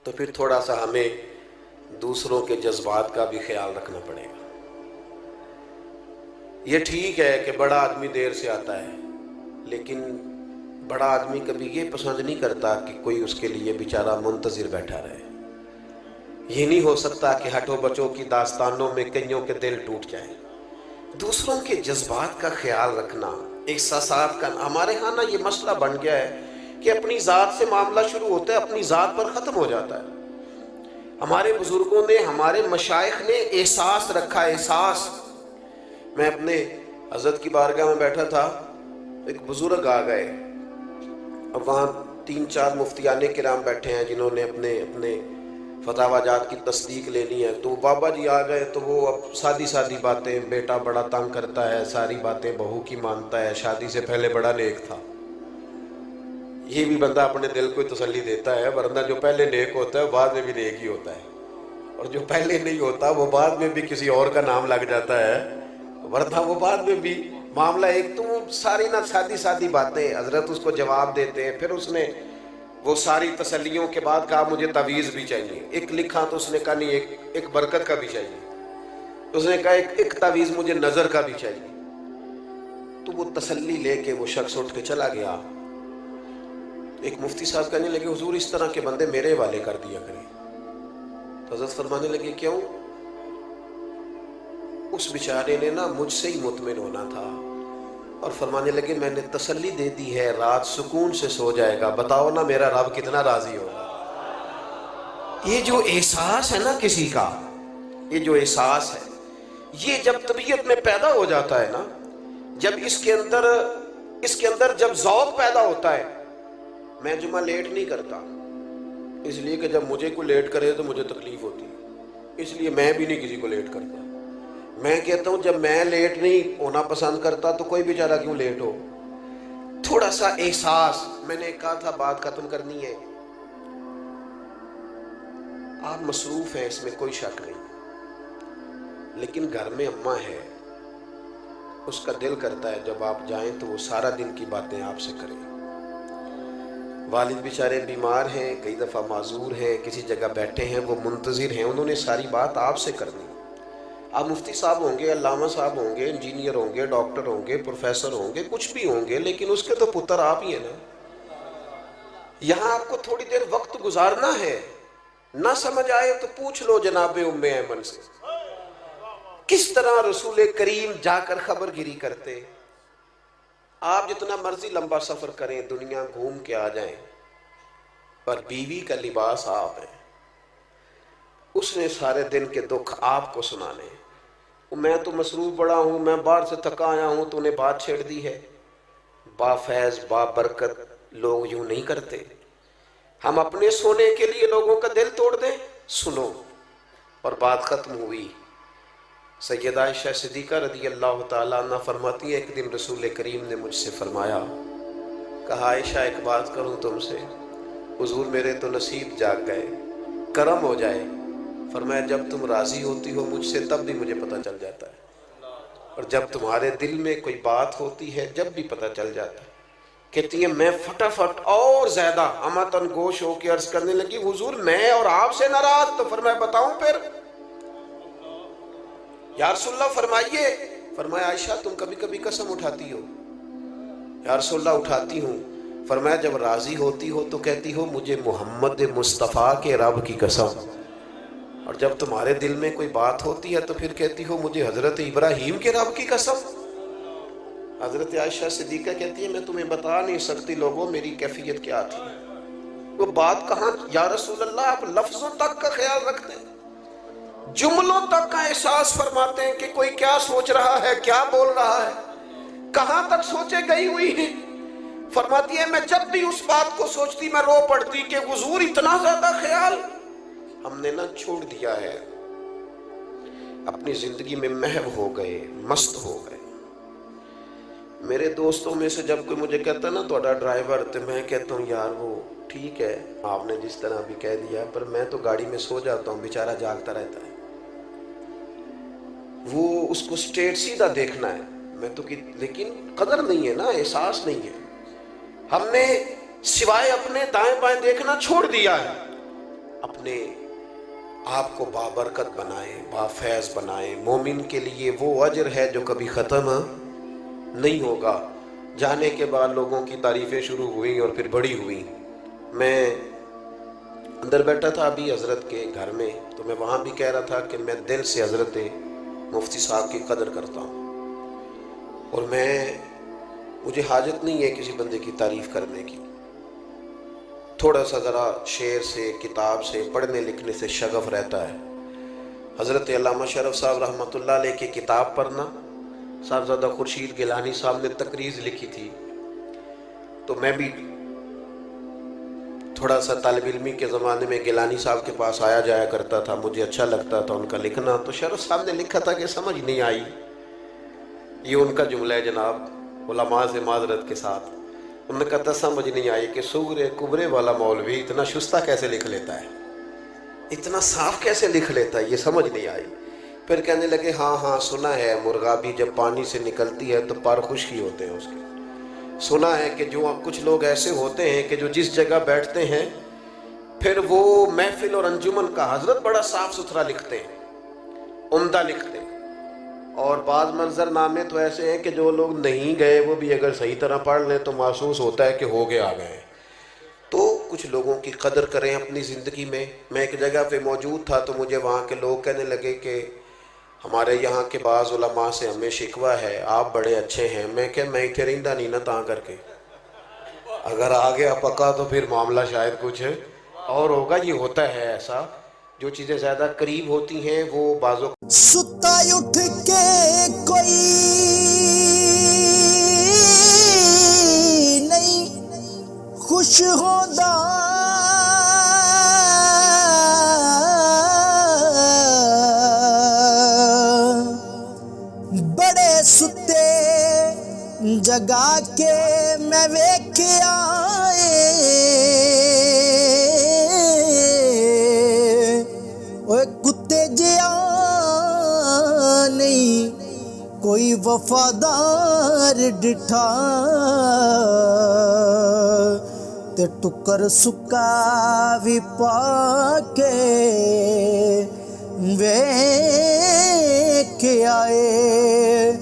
تو پھر تھوڑا سا ہمیں دوسروں کے جذبات کا بھی خیال رکھنا پڑے گا۔ یہ ٹھیک ہے کہ بڑا آدمی دیر سے آتا ہے، لیکن بڑا آدمی کبھی یہ پسند نہیں کرتا کہ کوئی اس کے لیے بیچارہ منتظر بیٹھا رہے۔ یہ نہیں ہو سکتا کہ ہٹو بچوں کی داستانوں میں کئیوں کے دل ٹوٹ جائیں۔ دوسروں کے جذبات کا خیال رکھنا، احساسات کا، ہمارے ہاں نا یہ مسئلہ بن گیا ہے کہ اپنی ذات سے معاملہ شروع ہوتا ہے، اپنی ذات پر ختم ہو جاتا ہے۔ ہمارے بزرگوں نے، ہمارے مشائخ نے احساس رکھا، احساس۔ میں اپنے حضرت کی بارگاہ میں بیٹھا تھا، ایک بزرگ آ گئے، اب وہاں 3-4 مفتیان کرام بیٹھے ہیں جنہوں نے اپنے فتاوی جات کی تصدیق لینی ہے، تو بابا جی آ گئے تو وہ اب سادی باتیں، بیٹا بڑا تنگ کرتا ہے، ساری باتیں بہو کی مانتا ہے، شادی سے پہلے بڑا نیک تھا۔ یہ بھی بندہ اپنے دل کو تسلی دیتا ہے، ورنہ جو پہلے نیک ہوتا ہے بعد میں بھی نیک ہی ہوتا ہے، اور جو پہلے نہیں ہوتا وہ بعد میں بھی کسی اور کا نام لگ جاتا ہے، ورنہ وہ بعد میں بھی معاملہ ایک تو وہ ساری نہ سادی باتیں، حضرت اس کو جواب دیتے ہیں۔ پھر اس نے وہ ساری تسلیوں کے بعد کہا مجھے تعویذ بھی چاہیے، ایک لکھا تو اس نے کہا نہیں ایک برکت کا بھی چاہیے، اس نے کہا ایک تعویذ مجھے نظر کا بھی چاہیے۔ تو وہ تسلی لے کے وہ شخص اٹھ کے چلا گیا۔ ایک مفتی صاحب کہنے لگے حضور اس طرح کے بندے میرے حوالے کر دیا کریں۔ تو حضرت فرمانے لگے کیوں؟ اس بیچارے نے نا مجھ سے ہی مطمئن ہونا تھا، اور فرمانے لگے میں نے تسلی دے دی ہے، رات سکون سے سو جائے گا، بتاؤ نا میرا رب کتنا راضی ہوگا۔ یہ جو احساس ہے نا کسی کا، یہ جو احساس ہے، یہ جب طبیعت میں پیدا ہو جاتا ہے نا، جب اس کے اندر جب ذوق پیدا ہوتا ہے۔ میں جمعہ لیٹ نہیں کرتا، اس لیے کہ جب مجھے کوئی لیٹ کرے تو مجھے تکلیف ہوتی ہے، اس لیے میں بھی نہیں کسی کو لیٹ کرتا۔ میں کہتا ہوں جب میں لیٹ نہیں ہونا پسند کرتا تو کوئی بیچارہ کیوں لیٹ ہو۔ تھوڑا سا احساس، میں نے کہا تھا بات ختم کرنی ہے، آپ مصروف ہیں اس میں کوئی شک نہیں، لیکن گھر میں اماں ہے، اس کا دل کرتا ہے جب آپ جائیں تو وہ سارا دن کی باتیں آپ سے کریں۔ والد بیچارے بیمار ہیں، کئی دفعہ معذور ہیں، کسی جگہ بیٹھے ہیں، وہ منتظر ہیں، انہوں نے ساری بات آپ سے کرنی۔ آپ مفتی صاحب ہوں گے، علامہ صاحب ہوں گے، انجینئر ہوں گے، ڈاکٹر ہوں گے، پروفیسر ہوں گے، کچھ بھی ہوں گے، لیکن اس کے تو پتر آپ ہی ہیں نا۔ یہاں آپ کو تھوڑی دیر وقت گزارنا ہے، نہ سمجھ آئے تو پوچھ لو جناب ام ایمن سے، کس طرح رسول کریم جا کر خبر گیری کرتے۔ آپ جتنا مرضی لمبا سفر کریں، دنیا گھوم کے آ جائیں، پر بیوی کا لباس آپ ہیں، اس نے سارے دن کے دکھ آپ کو سنانے۔ میں تو مصروف بڑا ہوں، میں باہر سے تھکا آیا ہوں، تو نے بات چھیڑ دی ہے۔ با فیض با برکت لوگ یوں نہیں کرتے۔ ہم اپنے سونے کے لیے لوگوں کا دل توڑ دیں؟ سنو، اور بات ختم ہوئی۔ سیدہ عائشہ صدیقہ رضی اللہ تعالیٰ عنہ فرماتی ہیں ایک دن رسول کریم نے مجھ سے فرمایا، کہا عائشہ ایک بات کروں تم سے؟ حضور میرے تو نصیب جاگ گئے، کرم ہو جائے۔ فرمایا جب تم راضی ہوتی ہو مجھ سے تب بھی مجھے پتہ چل جاتا ہے، اور جب تمہارے دل میں کوئی بات ہوتی ہے جب بھی پتہ چل جاتا ہے۔ کہتی ہیں میں فٹافٹ اور زیادہ امتن گوش ہو کے عرض کرنے لگی حضور میں اور آپ سے ناراض؟ تو فرمایا بتاؤں پھر؟ یا رسول اللہ فرمائیے۔ فرمایا عائشہ تم کبھی کبھی قسم اٹھاتی ہو؟ یا رسول اللہ اٹھاتی ہوں۔ فرمایا جب راضی ہوتی ہو تو کہتی ہو مجھے محمد مصطفیٰ کے رب کی قسم، اور جب تمہارے دل میں کوئی بات ہوتی ہے تو پھر کہتی ہو مجھے حضرت ابراہیم کے رب کی قسم۔ حضرت عائشہ صدیقہ کہتی ہے میں تمہیں بتا نہیں سکتی لوگوں میری کیفیت کیا تھی۔ وہ بات کہاں یا رسول اللہ آپ لفظوں تک کا خیال رکھتے ہیں، جملوں تک کا احساس فرماتے ہیں کہ کوئی کیا سوچ رہا ہے، کیا بول رہا ہے، کہاں تک سوچے گئی ہوئی ہیں۔ فرماتی ہے میں جب بھی اس بات کو سوچتی میں رو پڑتی کہ حضور اتنا زیادہ خیال ہم نے نہ چھوڑ دیا ہے، اپنی زندگی میں محو ہو گئے، مست ہو گئے۔ میرے دوستوں میں سے جب کوئی مجھے کہتا ہے نا تھوڑا ڈرائیور، تو میں کہتا ہوں یار وہ ٹھیک ہے آپ نے جس طرح بھی کہہ دیا، پر میں تو گاڑی میں سو جاتا ہوں، بیچارہ جاگتا رہتا ہے۔ وہ اس کو سٹیٹ سیدھا دیکھنا ہے، میں تو لیکن قدر نہیں ہے نا، احساس نہیں ہے۔ ہم نے سوائے اپنے دائیں بائیں دیکھنا چھوڑ دیا ہے۔ اپنے آپ کو بابرکت بنائے، بافیض بنائے۔ مومن کے لیے وہ اجر ہے جو کبھی ختم نہیں ہوگا۔ جانے کے بعد لوگوں کی تعریفیں شروع ہوئیں اور پھر بڑی ہوئیں۔ میں اندر بیٹھا تھا ابھی حضرت کے گھر میں، تو میں وہاں بھی کہہ رہا تھا کہ میں دل سے حضرت مفتی صاحب کی قدر کرتا ہوں، اور مجھے حاجت نہیں ہے کسی بندے کی تعریف کرنے کی۔ تھوڑا سا ذرا شعر سے، کتاب سے، پڑھنے لکھنے سے شغف رہتا ہے۔ حضرت علامہ شرف صاحب رحمۃ اللہ علیہ کی کتاب پڑھنا، صاحبزادہ خورشید گیلانی صاحب نے تقریض لکھی تھی، تو میں بھی تھوڑا سا طالب علمی کے زمانے میں گیلانی صاحب کے پاس آیا جایا کرتا تھا، مجھے اچھا لگتا تھا ان کا لکھنا۔ تو شرف صاحب نے لکھا تھا کہ سمجھ نہیں آئی، یہ ان کا جملہ ہے جناب، علماء سے معذرت کے ساتھ، انہوں نے کہا تھا سمجھ نہیں آئی کہ سغرے کبرے والا مولوی اتنا شستہ کیسے لکھ لیتا ہے، اتنا صاف کیسے لکھ لیتا ہے، یہ سمجھ نہیں آئی۔ پھر کہنے لگے ہاں ہاں سنا ہے، مرغابی جب پانی سے نکلتی ہے تو پر خشکی ہوتے ہیں اس کے۔ سنا ہے کہ جو کچھ لوگ ایسے ہوتے ہیں کہ جو جس جگہ بیٹھتے ہیں پھر وہ محفل اور انجمن کا حضرت بڑا صاف ستھرا لکھتے ہیں، عمدہ لکھتے ہیں، اور بعض منظر نامے تو ایسے ہیں کہ جو لوگ نہیں گئے وہ بھی اگر صحیح طرح پڑھ لیں تو محسوس ہوتا ہے کہ ہو گیا آ گئے۔ تو کچھ لوگوں کی قدر کریں اپنی زندگی میں۔ میں ایک جگہ پہ موجود تھا تو مجھے وہاں کے لوگ کہنے لگے کہ ہمارے یہاں کے بعض علماء سے ہمیں شکوہ ہے، آپ بڑے اچھے ہیں۔ میں کہ میں اتنے رہندہ نہیں نہ تاں کر کے، اگر آ گیا پکا تو پھر معاملہ شاید کچھ اور ہوگا۔ یہ ہوتا ہے ایسا، جو چیزیں زیادہ قریب ہوتی ہیں وہ بعضوں ستا اٹھ کے کوئی نہیں خوش ہوندا، بڑے ستے جگا کے میں ویکھیا اوے کتے جیا نہیں کوئی وفادار ڈٹھا، تے ٹکر سکا بھی پا کے ویکھ آئے۔